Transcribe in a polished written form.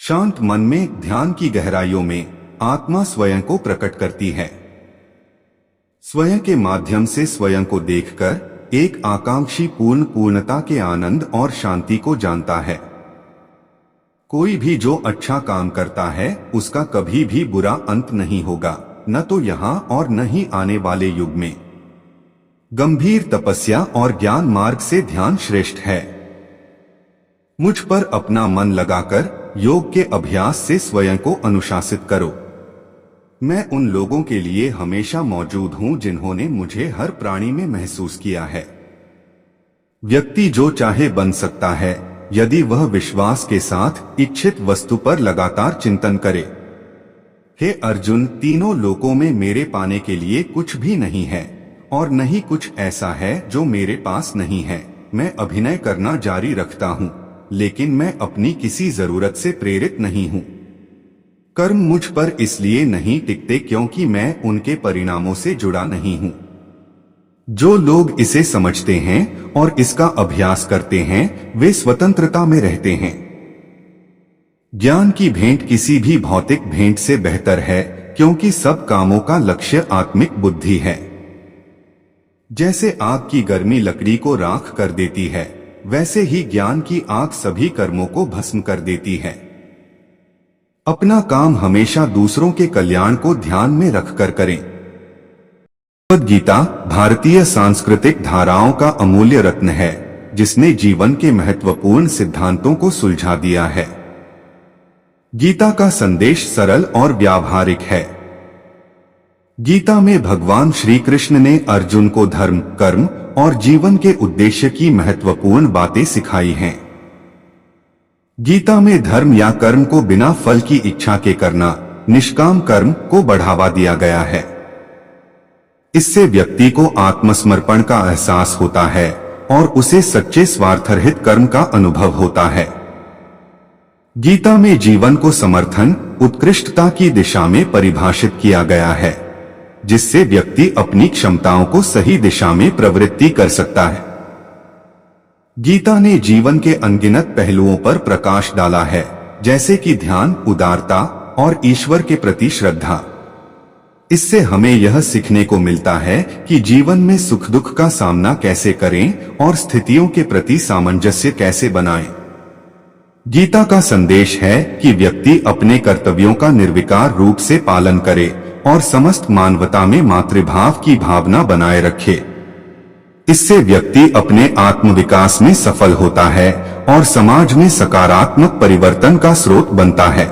शांत मन में ध्यान की गहराइयों में आत्मा स्वयं को प्रकट करती है। स्वयं के माध्यम से स्वयं को देखकर एक आकांक्षी पूर्णता के आनंद और शांति को जानता है। कोई भी जो अच्छा काम करता है उसका कभी भी बुरा अंत नहीं होगा, न तो यहाँ और न ही आने वाले युग में। गंभीर तपस्या और ज्ञान मार्ग से ध्यान श्रेष्ठ है। मुझ पर अपना मन लगाकर योग के अभ्यास से स्वयं को अनुशासित करो। मैं उन लोगों के लिए हमेशा मौजूद हूं जिन्होंने मुझे हर प्राणी में महसूस किया है। व्यक्ति जो चाहे बन सकता है यदि वह विश्वास के साथ इच्छित वस्तु पर लगातार चिंतन करे। हे अर्जुन, तीनों लोकों में मेरे पाने के लिए कुछ भी नहीं है और न ही कुछ ऐसा है जो मेरे पास नहीं है। मैं अभिनय करना जारी रखता हूँ, लेकिन मैं अपनी किसी जरूरत से प्रेरित नहीं हूँ। कर्म मुझ पर इसलिए नहीं टिकते क्योंकि मैं उनके परिणामों से जुड़ा नहीं हूँ। जो लोग इसे समझते हैं और इसका अभ्यास करते हैं वे स्वतंत्रता में रहते हैं। ज्ञान की भेंट किसी भी भौतिक भेंट से बेहतर है क्योंकि सब कामों का लक्ष्य आत्मिक बुद्धि है। जैसे आग की गर्मी लकड़ी को राख कर देती है, वैसे ही ज्ञान की आग सभी कर्मों को भस्म कर देती है। अपना काम हमेशा दूसरों के कल्याण को ध्यान में रखकर करें। भगवद गीता भारतीय सांस्कृतिक धाराओं का अमूल्य रत्न है जिसने जीवन के महत्वपूर्ण सिद्धांतों को सुलझा दिया है। गीता का संदेश सरल और व्यावहारिक है। गीता में भगवान श्री कृष्ण ने अर्जुन को धर्म, कर्म और जीवन के उद्देश्य की महत्वपूर्ण बातें सिखाई हैं। गीता में धर्म या कर्म को बिना फल की इच्छा के करना, निष्काम कर्म को बढ़ावा दिया गया है। इससे व्यक्ति को आत्मसमर्पण का एहसास होता है और उसे सच्चे स्वार्थरहित कर्म का अनुभव होता है। गीता में जीवन को समर्थन, उत्कृष्टता की दिशा में परिभाषित किया गया है, जिससे व्यक्ति अपनी क्षमताओं को सही दिशा में प्रवृत्ति कर सकता है। गीता ने जीवन के अनगिनत पहलुओं पर प्रकाश डाला है, जैसे कि ध्यान, उदारता और ईश्वर के प्रति श्रद्धा। इससे हमें यह सीखने को मिलता है कि जीवन में सुख दुख का सामना कैसे करें और स्थितियों के प्रति सामंजस्य कैसे बनाएं। गीता का संदेश है कि व्यक्ति अपने कर्तव्यों का निर्विकार रूप से पालन करे और समस्त मानवता में मातृभाव की भावना बनाए रखे। इससे व्यक्ति अपने आत्मविकास में सफल होता है और समाज में सकारात्मक परिवर्तन का स्रोत बनता है।